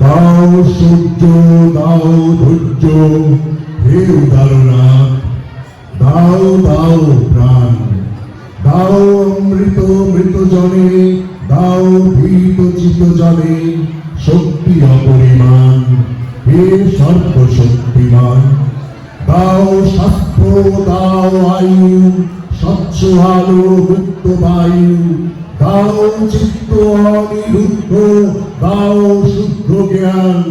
দাও সূর্য, দাও ধৈর্য, হে উদারনাথ, দাও দাও প্রাণ, দাও অমৃত মৃত জনে, দাও ভীত চিত জনে শক্তি অপরিমাণ, হে সর্বশক্তিমান। দাও স্বাস্থ্য, দাও আয়ু, স্বচ্ছ আলো মুক্ত বায়ু, দাও চিত্ত অনিরুদ্ধ, দাও শুদ্ধ জ্ঞান,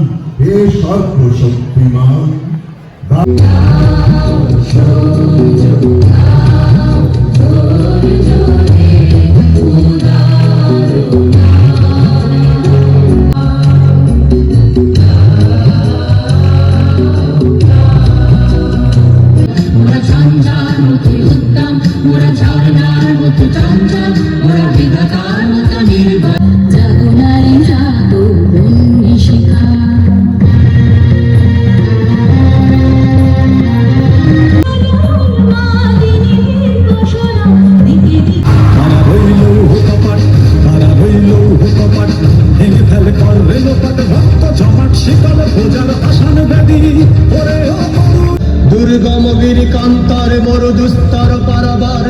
হে সর্বশক্তিমান। দুর্গমগিরি কান্তার বড় দুস্তর পারাবার,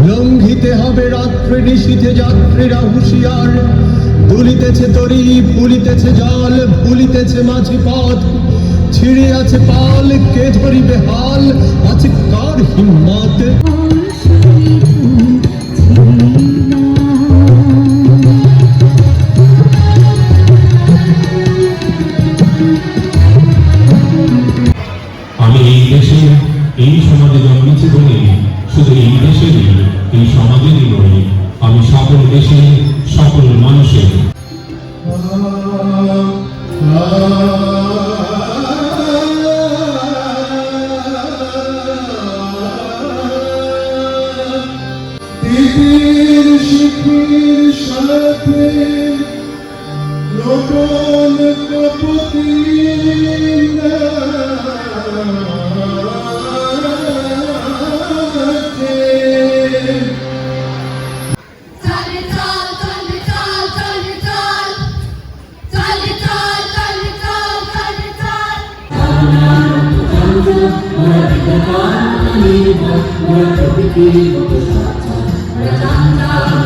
লঙ্ঘিতে হবে রাত্রে নিশীথে যাত্রীরা হুঁশিয়ার। দুলিতেছে তরি, ফুলিতেছে জল, ভুলিতেছে মাঝি পথ, ছিঁড়ে আছে পাল, কে ধরিবে হাল, আছে কার হিম্মত। আমি এই দেশের এই সমাজে জন্মেছি বলে শুধু এই দেশেরই এই সমাজেরই নয়, আমি সকল দেশের সকল মানুষের। দিদির শিখির সাথে নতুন কপতি We're